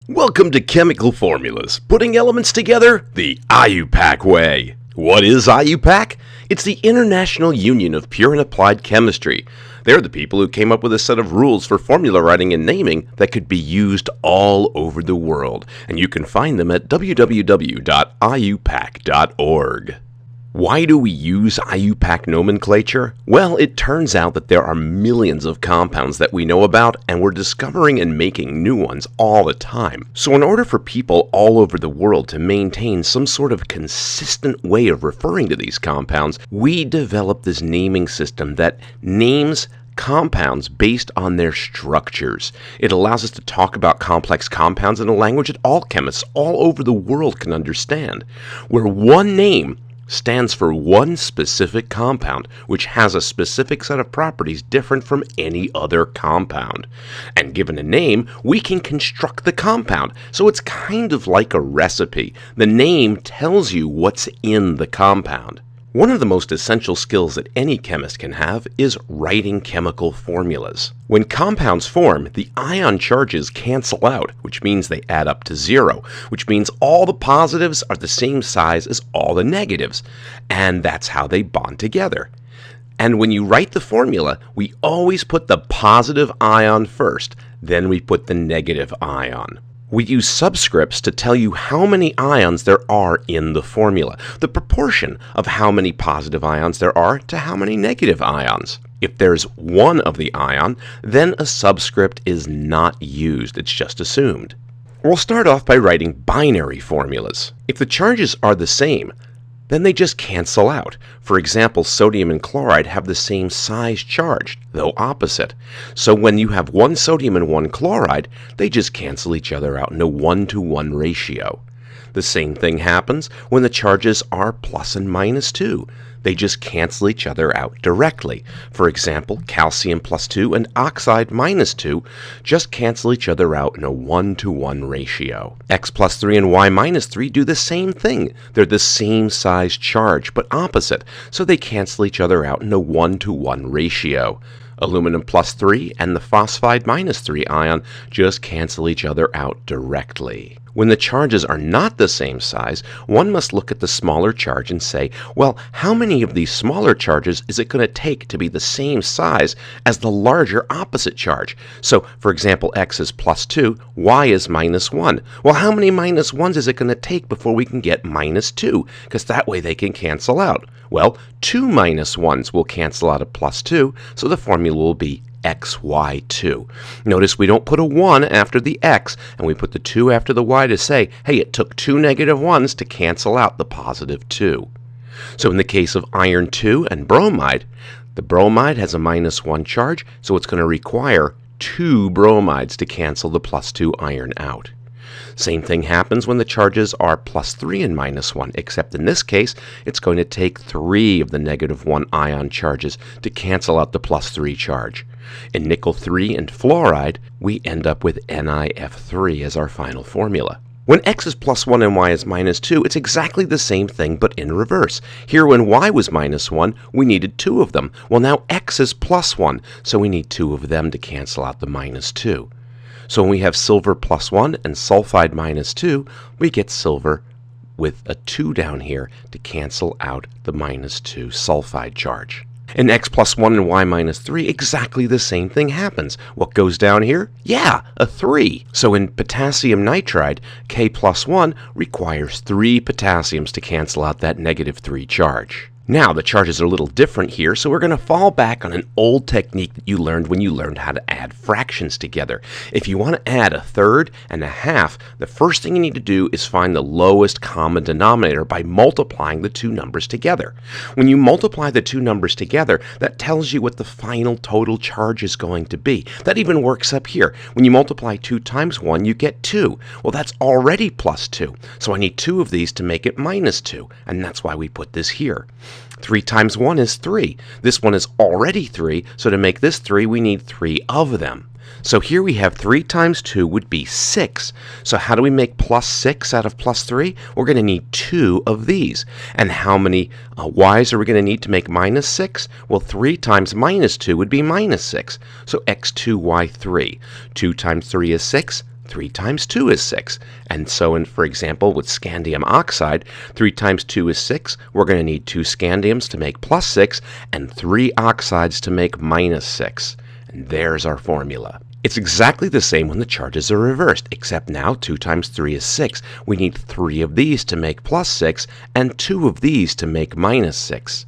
Welcome to Chemical Formulas, putting elements together the IUPAC way. What is IUPAC? It's the International Union of Pure and Applied Chemistry. They're the people who came up with a set of rules for formula writing and naming that could be used all over the world, and you can find them at www.iupac.org. Why do we use IUPAC nomenclature? Well, it turns out that there are millions of compounds that we know about, and we're discovering and making new ones all the time. So in order for people all over the world to maintain some sort of consistent way of referring to these compounds, we developed this naming system that names compounds based on their structures. It allows us to talk about complex compounds in a language that all chemists all over the world can understand, where one name stands for one specific compound, which has a specific set of properties different from any other compound. And given a name, we can construct the compound, so it's kind of like a recipe. The name tells you what's in the compound. One of the most essential skills that any chemist can have is writing chemical formulas. When compounds form, the ion charges cancel out, which means they add up to zero, which means all the positives are the same size as all the negatives, and that's how they bond together. And when you write the formula, we always put the positive ion first, then we put the negative ion. We use subscripts to tell you how many ions there are in the formula, the proportion of how many positive ions there are to how many negative ions. If there's one of the ion, then a subscript is not used, it's just assumed. We'll start off by writing binary formulas. If the charges are the same, then they just cancel out. For example, sodium and chloride have the same size charge, though opposite. So when you have one sodium and one chloride, they just cancel each other out in a 1-to-1 ratio. The same thing happens when the charges are plus and minus 2. They just cancel each other out directly. For example, calcium plus 2 and oxide minus 2 just cancel each other out in a 1-to-1 ratio. X plus 3 and Y minus 3 do the same thing. They're the same size charge, but opposite, so they cancel each other out in a 1-to-1 ratio. Aluminum plus 3 and the phosphide minus 3 ion just cancel each other out directly. When the charges are not the same size, one must look at the smaller charge and say, well, how many of these smaller charges is it going to take to be the same size as the larger opposite charge? So, for example, X is plus 2, Y is minus 1. Well, how many minus 1s is it going to take before we can get minus 2? Because that way they can cancel out. Well, 2 minus 1s will cancel out of plus 2, so the formula will be XY2. Notice we don't put a 1 after the X, and we put the 2 after the Y to say, hey, it took 2 negative 1s to cancel out the positive 2. So in the case of iron 2 and bromide, the bromide has a minus 1 charge, so it's going to require 2 bromides to cancel the plus 2 iron out. Same thing happens when the charges are plus 3 and minus 1, except in this case, it's going to take 3 of the negative 1 ion charges to cancel out the plus 3 charge. In nickel 3 and fluoride, we end up with NiF3 as our final formula. When X is plus 1 and Y is minus 2, it's exactly the same thing but in reverse. Here when Y was minus 1, we needed 2 of them. Well, now X is plus 1, so we need 2 of them to cancel out the minus 2. So when we have silver plus 1 and sulfide minus 2, we get silver with a 2 down here to cancel out the minus 2 sulfide charge. In X plus 1 and Y minus 3, exactly the same thing happens. What goes down here? Yeah, a 3. So in potassium nitride, K plus 1 requires 3 potassiums to cancel out that negative 3 charge. Now, the charges are a little different here, so we're going to fall back on an old technique that you learned when you learned how to add fractions together. If you want to add a third and a half, the first thing you need to do is find the lowest common denominator by multiplying the two numbers together. When you multiply the two numbers together, that tells you what the final total charge is going to be. That even works up here. When you multiply 2 times 1, you get 2. Well, that's already plus 2, so I need 2 of these to make it minus 2, and that's why we put this here. 3 times 1 is 3. This one is already 3, so to make this 3, we need 3 of them. So here we have 3 times 2 would be 6. So how do we make plus 6 out of plus 3? We're going to need 2 of these. And how many y's are we going to need to make minus 6? Well, 3 times minus 2 would be minus 6. So x2, y3. 2 times 3 is 6. 3 times 2 is 6. And so, for example, with scandium oxide, 3 times 2 is 6. We're going to need 2 scandiums to make plus 6 and 3 oxides to make minus 6. And there's our formula. It's exactly the same when the charges are reversed, except now 2 times 3 is 6. We need 3 of these to make plus 6 and 2 of these to make minus 6.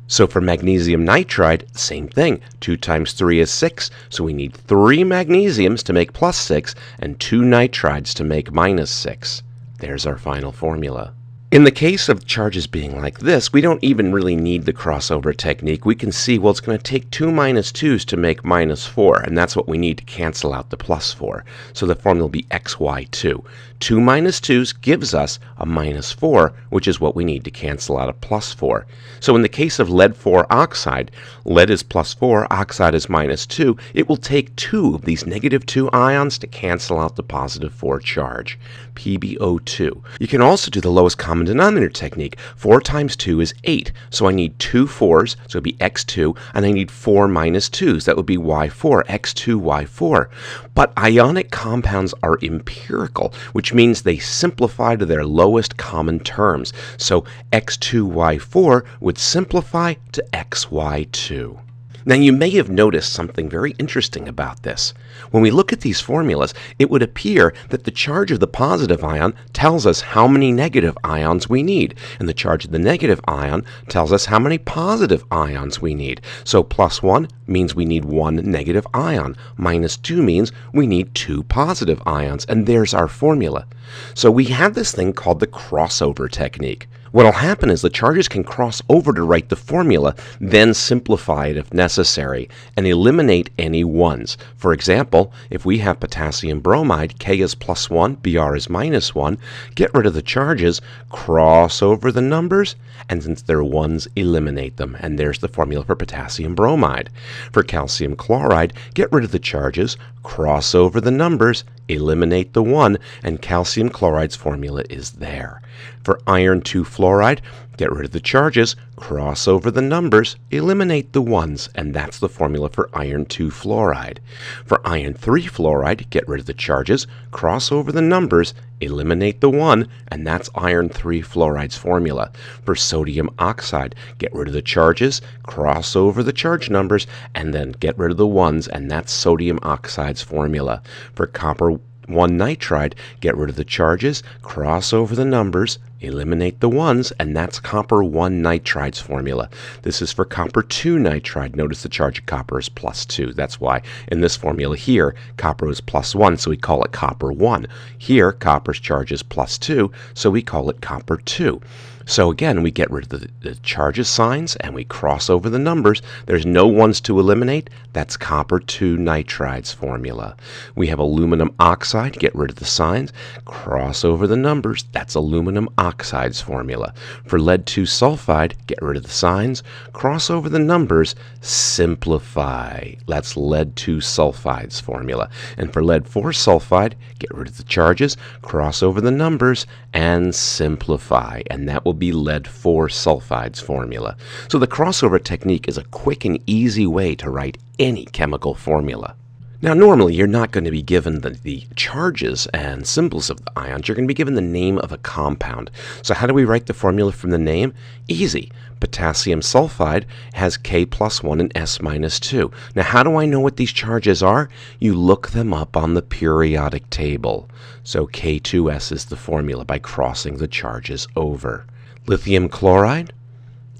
So for magnesium nitride, same thing. 2 times 3 is 6, so we need 3 magnesiums to make plus 6 and 2 nitrides to make minus 6. There's our final formula. In the case of charges being like this, we don't even really need the crossover technique. We can see, well, it's going to take 2 minus 2's to make minus 4, and that's what we need to cancel out the plus 4. So the formula will be xy2. 2 minus 2's gives us a minus 4, which is what we need to cancel out a plus 4. So in the case of lead 4 oxide, lead is plus 4, oxide is minus 2. It will take 2 of these negative 2 ions to cancel out the positive 4 charge, PbO2. You can also do the lowest common denominator technique. 4 times 2 is 8, so I need 2 4's, so it would be x2, and I need 4 minus 2's, that would be y4, x2, y4. But ionic compounds are empirical, which means they simplify to their lowest common terms. So x2, y4 would simplify to xy2. Now you may have noticed something very interesting about this. When we look at these formulas, it would appear that the charge of the positive ion tells us how many negative ions we need, and the charge of the negative ion tells us how many positive ions we need. So plus 1 means we need 1 negative ion, minus 2 means we need 2 positive ions, and there's our formula. So we have this thing called the crossover technique. What will happen is the charges can cross over to write the formula, then simplify it if necessary, and eliminate any ones. For example, if we have potassium bromide, K is plus 1, Br is minus 1, get rid of the charges, cross over the numbers, and since they're ones, eliminate them. And there's the formula for potassium bromide. For calcium chloride, get rid of the charges, cross over the numbers, eliminate the 1, and calcium chloride's formula is there. For iron 2 fluoride, get rid of the charges, cross over the numbers, eliminate the 1's, and that's the formula for iron 2 fluoride. For iron 3 fluoride, get rid of the charges, cross over the numbers, eliminate the 1, and that's iron 3 fluoride's formula. For sodium oxide, get rid of the charges, cross over the charge numbers, and then get rid of the 1's, and that's sodium oxide's formula. For copper 1 nitride, get rid of the charges, cross over the numbers, eliminate the 1's, and that's copper 1 nitride's formula. This is for copper 2 nitride. Notice the charge of copper is plus 2. That's why in this formula here, copper is plus 1, so we call it copper 1. Here, copper's charge is plus 2, so we call it copper 2. So again, we get rid of the charges signs and we cross over the numbers. There's no 1's to eliminate. That's copper 2 nitride's formula. We have aluminum oxide. Get rid of the signs. Cross over the numbers. That's aluminum oxide's formula. For lead 2 sulfide, get rid of the signs. Cross over the numbers. Simplify. That's lead 2 sulfide's formula. And for lead 4 sulfide, get rid of the charges. Cross over the numbers and simplify. And that will be lead 4 sulfide's formula. So the crossover technique is a quick and easy way to write any chemical formula. Now normally you're not going to be given the charges and symbols of the ions. You're going to be given the name of a compound. So how do we write the formula from the name? Easy. Potassium sulfide has K plus 1 and S minus 2. Now how do I know what these charges are? You look them up on the periodic table. So K2S is the formula by crossing the charges over. Lithium chloride,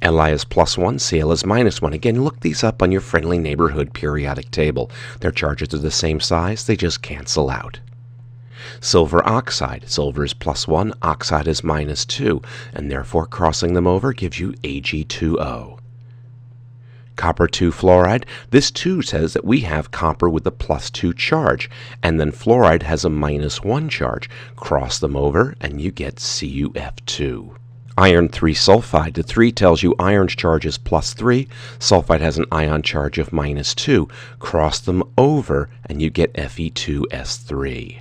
Li is plus 1, Cl is minus 1. Again, look these up on your friendly neighborhood periodic table. Their charges are the same size, they just cancel out. Silver oxide, silver is plus 1, oxide is minus 2, and therefore crossing them over gives you Ag2O. Copper 2 fluoride, this 2 says that we have copper with a plus 2 charge, and then fluoride has a minus 1 charge. Cross them over, and you get CuF2. Iron 3 sulfide, the 3 tells you iron's charge is plus 3, sulfide has an ion charge of minus 2. Cross them over, and you get Fe2S3.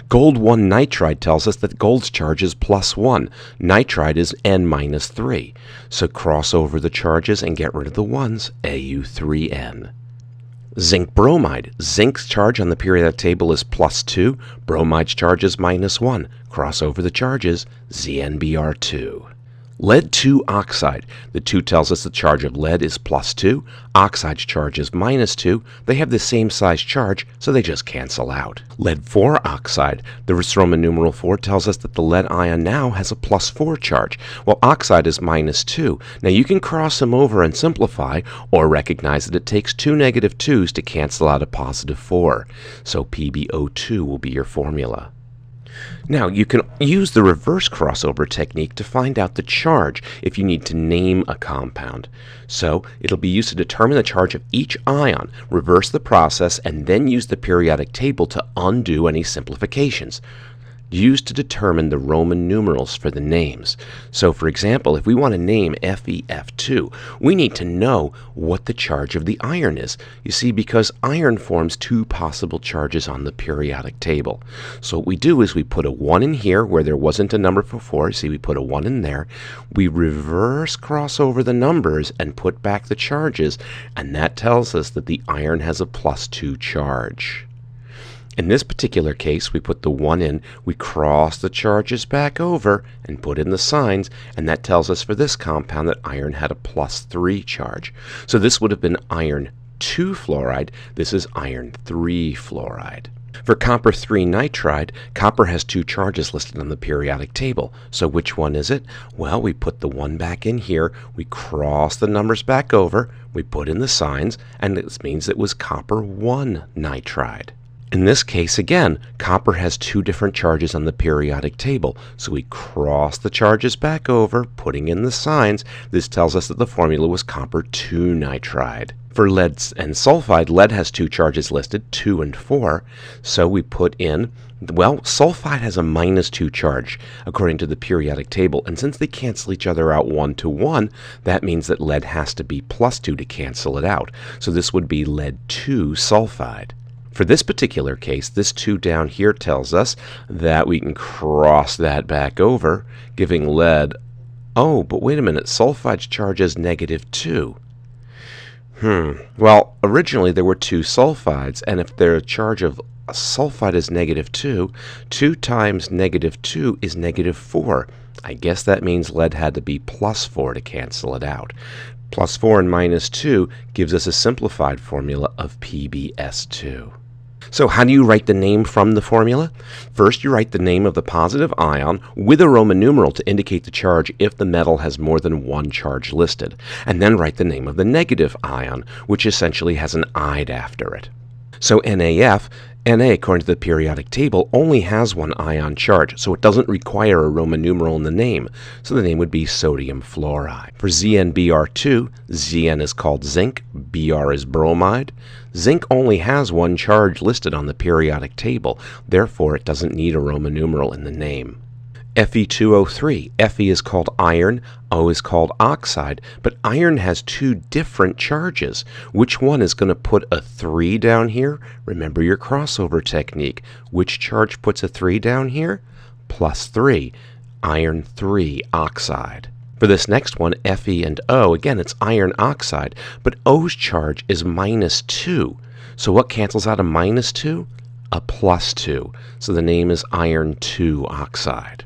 Gold 1 nitride tells us that gold's charge is plus 1. Nitride is N minus 3. So cross over the charges and get rid of the 1's, Au3N. Zinc bromide. Zinc's charge on the periodic table is +2. Bromide's charge is -1. Cross over the charges, ZnBr2. Lead 2 oxide. The 2 tells us the charge of lead is +2. Oxide's charge is -2. They have the same size charge, so they just cancel out. Lead 4 oxide. The Roman numeral 4 tells us that the lead ion now has a +4 charge, while oxide is -2. Now you can cross them over and simplify, or recognize that it takes 2 -2's to cancel out a +4. So PbO2 will be your formula. Now, you can use the reverse crossover technique to find out the charge if you need to name a compound. So, it'll be used to determine the charge of each ion, reverse the process, and then use the periodic table to undo any simplifications. Used to determine the Roman numerals for the names. So, for example, if we want to name FeF2, we need to know what the charge of the iron is. You see, because iron forms 2 possible charges on the periodic table. So what we do is we put a 1 in here where there wasn't a number before. See, we put a 1 in there. We reverse cross over the numbers and put back the charges, and that tells us that the iron has a +2 charge. In this particular case, we put the 1 in, we cross the charges back over and put in the signs, and that tells us for this compound that iron had a +3 charge. So this would have been iron 2 fluoride. This is iron 3 fluoride. For copper 3 nitride, copper has 2 charges listed on the periodic table. So which one is it? Well, we put the 1 back in here, we cross the numbers back over, we put in the signs, and this means it was copper 1 nitride. In this case, again, copper has 2 different charges on the periodic table, so we cross the charges back over, putting in the signs. This tells us that the formula was copper 2 nitride. For lead and sulfide, lead has 2 charges listed, 2 and 4, so we put in, well, sulfide has a -2 charge, according to the periodic table, and since they cancel each other out 1 to 1, that means that lead has to be +2 to cancel it out, so this would be lead 2 sulfide. For this particular case, this 2 down here tells us that we can cross that back over, giving lead, oh, but wait a minute, sulfide's charge is -2. Well, originally there were 2 sulfides, and if their charge of a sulfide is -2, 2 times -2 is -4. I guess that means lead had to be +4 to cancel it out. +4 and -2 gives us a simplified formula of PbS2. So how do you write the name from the formula? First, you write the name of the positive ion with a Roman numeral to indicate the charge if the metal has more than 1 charge listed, and then write the name of the negative ion, which essentially has an "ide" after it. So NaF, Na, according to the periodic table, only has 1 ion charge, so it doesn't require a Roman numeral in the name, so the name would be sodium fluoride. For ZnBr2, Zn is called zinc, Br is bromide. Zinc only has 1 charge listed on the periodic table, therefore it doesn't need a Roman numeral in the name. Fe2O3, Fe is called iron, O is called oxide, but iron has 2 different charges. Which one is going to put a 3 down here? Remember your crossover technique. Which charge puts a 3 down here? +3, iron 3 oxide. For this next one, Fe and O, again it's iron oxide, but O's charge is -2. So what cancels out a -2? A +2. So the name is iron 2 oxide.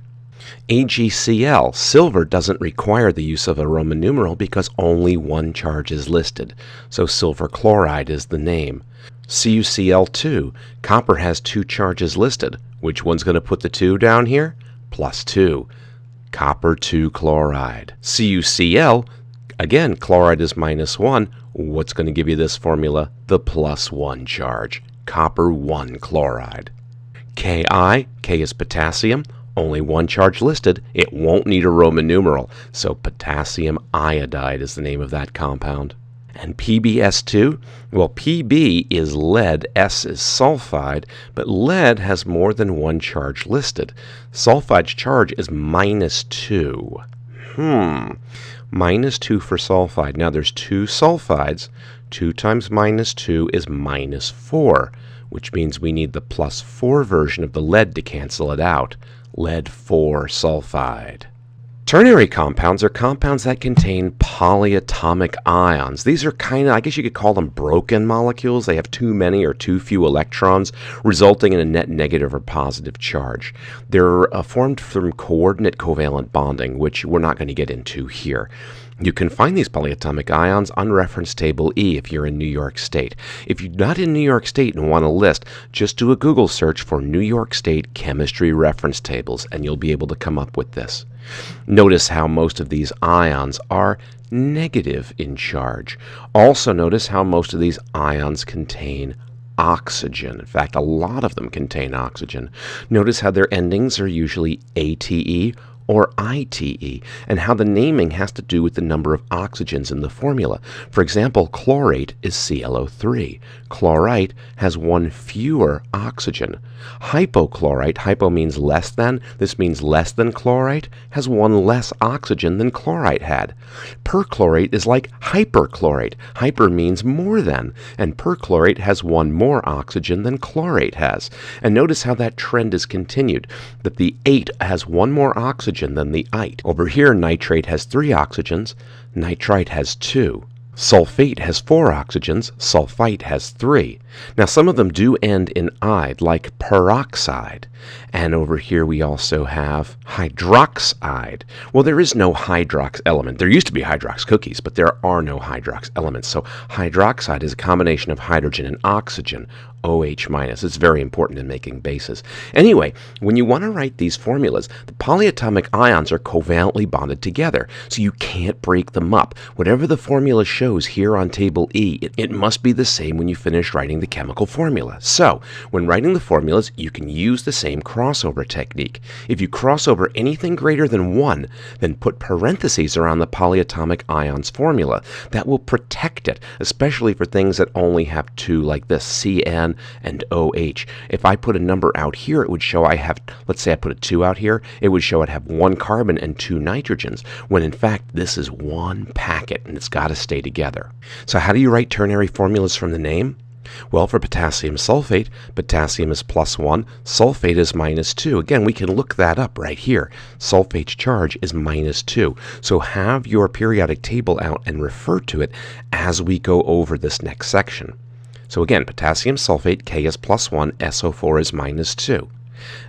AgCl, silver, doesn't require the use of a Roman numeral because only 1 charge is listed, so silver chloride is the name. CuCl2, copper has 2 charges listed. Which one's going to put the 2 down here? +2, copper 2 chloride. CuCl, again, chloride is -1. What's going to give you this formula? The +1 charge, copper 1 chloride. Ki, K is potassium. Only 1 charge listed, it won't need a Roman numeral, so potassium iodide is the name of that compound. And PbS2, well, Pb is lead, S is sulfide, but lead has more than 1 charge listed. Sulfide's charge is -2. -2 for sulfide. Now there's 2 sulfides. 2 times -2 is -4, which means we need the +4 version of the lead to cancel it out. Lead 4 sulfide. Ternary compounds are compounds that contain polyatomic ions. These are kind of, I guess you could call them broken molecules. They have too many or too few electrons, resulting in a net negative or positive charge. They're formed from coordinate covalent bonding, which we're not going to get into here. You can find these polyatomic ions on reference table E if you're in New York State. If you're not in New York State and want a list, just do a Google search for New York State chemistry reference tables and you'll be able to come up with this. Notice how most of these ions are negative in charge. Also notice how most of these ions contain oxygen. In fact, a lot of them contain oxygen. Notice how their endings are usually ATE or ITE, and how the naming has to do with the number of oxygens in the formula. For example, chlorate is ClO3. Chlorite has one fewer oxygen. Hypochlorite, hypo means less than, this means less than chlorite, has one less oxygen than chlorite had. Perchlorate is like hyperchlorate. Hyper means more than, and perchlorate has one more oxygen than chlorate has. And notice how that trend is continued, that the 8 has one more oxygen than the ite. Over here, nitrate has 3 oxygens, nitrite has 2. Sulfate has 4 oxygens, sulfite has 3. Now some of them do end in "ide," like peroxide. And over here we also have hydroxide. Well, there is no hydrox element. There used to be hydrox cookies, but there are no hydrox elements. So hydroxide is a combination of hydrogen and oxygen, OH minus. It's very important in making bases. Anyway, when you want to write these formulas, the polyatomic ions are covalently bonded together, so you can't break them up. Whatever the formula shows here on table E, it must be the same when you finish writing the chemical formula. So, when writing the formulas, you can use the same crossover technique. If you cross over anything greater than 1, then put parentheses around the polyatomic ions formula. That will protect it, especially for things that only have 2, like this, CN and OH. If I put a number out here, it would show I have, let's say I put a 2 out here, it would show I'd have 1 carbon and 2 nitrogens, when in fact this is one packet and it's got to stay together. So how do you write ternary formulas from the name? Well, for potassium sulfate, potassium is +1, sulfate is -2. Again, we can look that up right here. Sulfate's charge is -2. So have your periodic table out and refer to it as we go over this next section. So again, potassium sulfate, K is +1, SO4 is -2.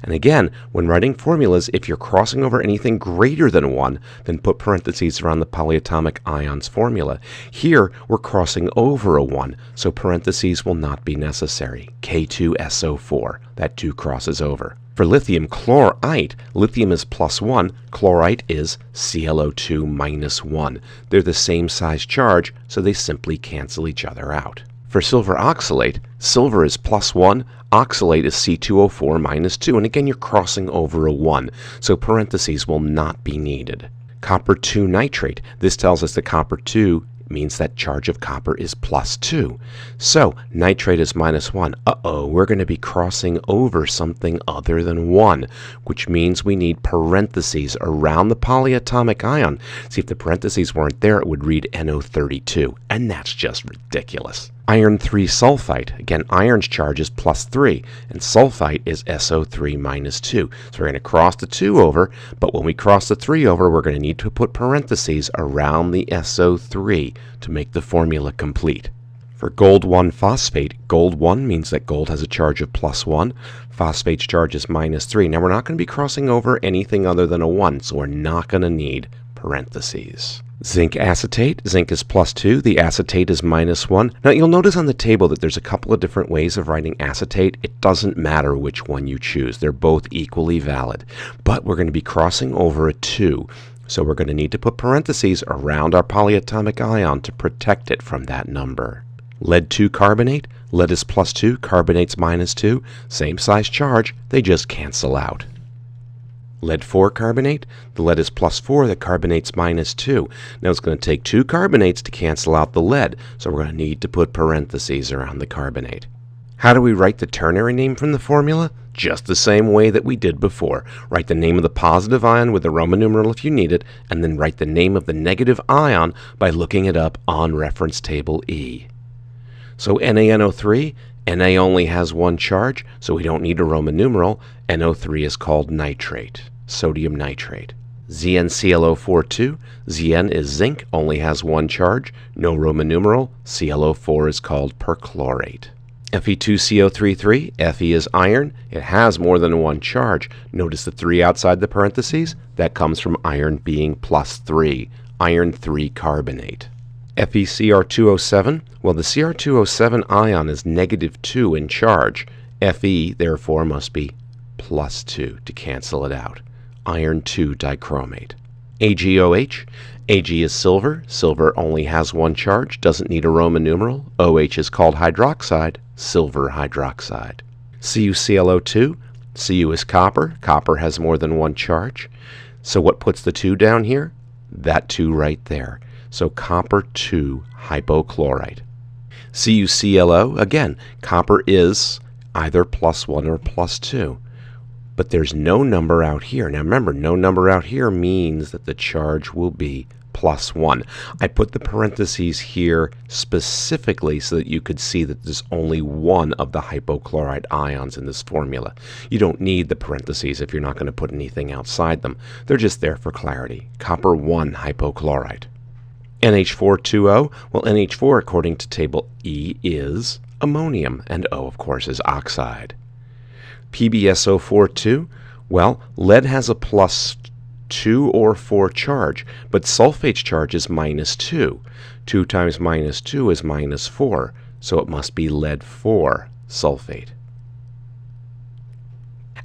And again, when writing formulas, if you're crossing over anything greater than 1, then put parentheses around the polyatomic ions formula. Here, we're crossing over a 1, so parentheses will not be necessary. K2SO4, that 2 crosses over. For lithium chlorite, lithium is +1, chlorite is ClO2 -1. They're the same size charge, so they simply cancel each other out. For silver oxalate, silver is +1, oxalate is C2O4 -2, and again you're crossing over a 1, so parentheses will not be needed. Copper 2 nitrate, this tells us that copper 2 means that charge of copper is +2. So nitrate is -1. We're going to be crossing over something other than 1, which means we need parentheses around the polyatomic ion. See, if the parentheses weren't there, it would read NO32, and that's just ridiculous. Iron 3 sulfite, again, iron's charge is +3, and sulfite is SO3 -2. So we're going to cross the 2 over, but when we cross the 3 over, we're going to need to put parentheses around the SO3 to make the formula complete. For gold 1 phosphate, gold 1 means that gold has a charge of +1, phosphate's charge is -3. Now we're not going to be crossing over anything other than a 1, so we're not going to need parentheses. Zinc acetate, zinc is +2, the acetate is -1. Now you'll notice on the table that there's a couple of different ways of writing acetate. It doesn't matter which one you choose, they're both equally valid. But we're going to be crossing over a 2, so we're going to need to put parentheses around our polyatomic ion to protect it from that number. Lead 2 carbonate, lead is +2, carbonate's -2, same size charge, they just cancel out. Lead 4 carbonate, the lead is +4, the carbonate's -2. Now it's going to take 2 carbonates to cancel out the lead, so we're going to need to put parentheses around the carbonate. How do we write the ternary name from the formula? Just the same way that we did before. Write the name of the positive ion with a Roman numeral if you need it, and then write the name of the negative ion by looking it up on reference table E. So NaNO3, Na only has 1 charge, so we don't need a Roman numeral. NO3 is called nitrate, sodium nitrate. ZnClO4 Zn is zinc, only has one charge, no Roman numeral. ClO4 is called perchlorate. Fe2CO33, Fe is iron. It has more than one charge. Notice the 3 outside the parentheses? That comes from iron being +3, iron 3 carbonate. FeCr2O7, well, the Cr2O7 ion is -2 in charge. Fe, therefore, must be +2 to cancel it out. Iron 2 dichromate. AgOH, Ag is silver. Silver only has one charge, doesn't need a Roman numeral. OH is called hydroxide, silver hydroxide. CuClO2, Cu is copper. Copper has more than one charge. So what puts the 2 down here? That 2 right there. So copper 2 hypochlorite. CuClO, again, copper is either +1 or +2. But there's no number out here. Now remember, no number out here means that the charge will be +1. I put the parentheses here specifically so that you could see that there's only one of the hypochlorite ions in this formula. You don't need the parentheses if you're not going to put anything outside them. They're just there for clarity. Copper 1 hypochlorite. NH4,2O, well, NH4 according to table E is ammonium, and O of course is oxide. PbSO4,2, well, lead has a +2 or 4 charge, but sulfate's charge is -2. 2 times -2 is -4, so it must be lead 4 sulfate.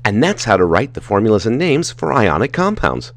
And that's how to write the formulas and names for ionic compounds.